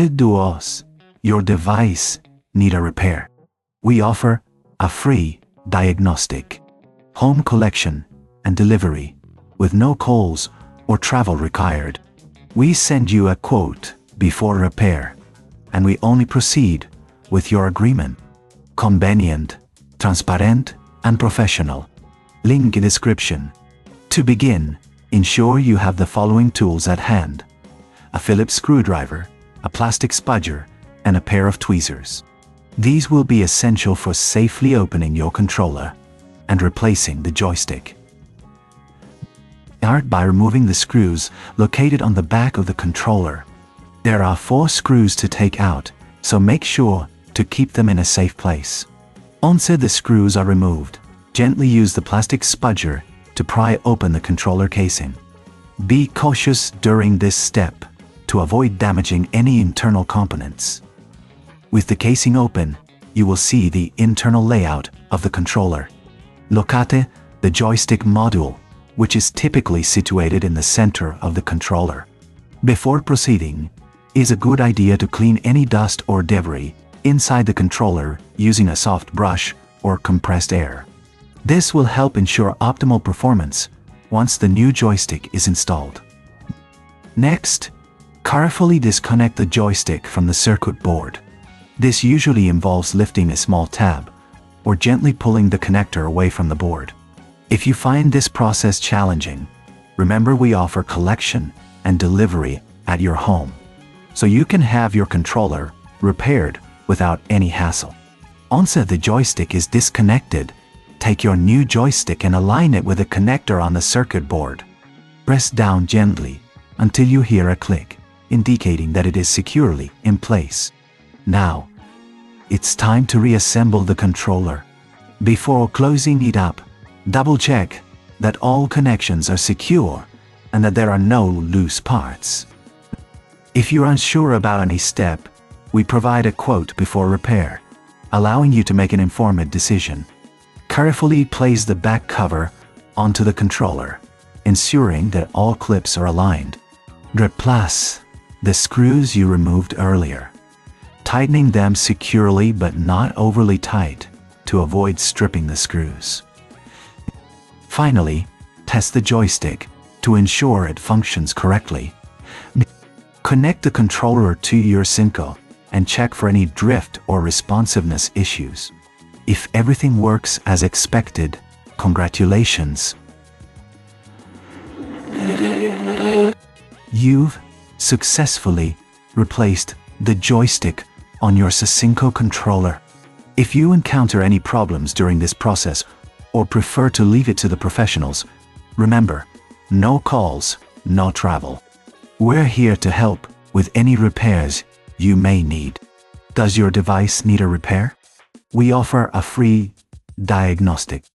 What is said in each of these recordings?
Does your device need a repair? We offer a free diagnostic, home collection and delivery with no calls or travel required. We send you a quote before repair, and we only proceed with your agreement. Convenient, transparent, and professional. Link in description. To begin, ensure you have the following tools at hand: a Phillips screwdriver, a plastic spudger, and a pair of tweezers. These will be essential for safely opening your controller and replacing the joystick. Start by removing the screws located on the back of the controller. There are 4 screws to take out, so make sure to keep them in a safe place. Once the screws are removed, gently use the plastic spudger to pry open the controller casing. Be cautious during this step to avoid damaging any internal components. With the casing open, you will see the internal layout of the controller. Locate the joystick module, which is typically situated in the center of the controller. Before proceeding, it is a good idea to clean any dust or debris inside the controller using a soft brush or compressed air. This will help ensure optimal performance once the new joystick is installed. Next, carefully disconnect the joystick from the circuit board. This usually involves lifting a small tab or gently pulling the connector away from the board. If you find this process challenging, remember we offer collection and delivery at your home, so you can have your controller repaired without any hassle. Once the joystick is disconnected, take your new joystick and align it with the connector on the circuit board. Press down gently until you hear a click, indicating that it is securely in place. Now, it's time to reassemble the controller. Before closing it up, double-check that all connections are secure and that there are no loose parts. If you're unsure about any step, we provide a quote before repair, allowing you to make an informed decision. Carefully place the back cover onto the controller, ensuring that all clips are aligned. Replace the screws you removed earlier, tightening them securely but not overly tight to avoid stripping the screws. Finally, test the joystick to ensure it functions correctly. Connect the controller to your Synco and check for any drift or responsiveness issues. If everything works as expected, congratulations! You've successfully replaced the joystick on your Synco controller. If you encounter any problems during this process or prefer to leave it to the professionals, remember, no calls, no travel. We're here to help with any repairs you may need. Does your device need a repair? We offer a free diagnostic,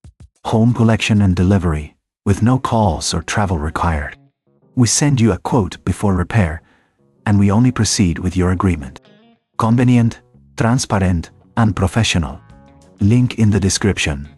home collection and delivery with no calls or travel required. We send you a quote before repair, and we only proceed with your agreement. Convenient, transparent, and professional. Link in the description.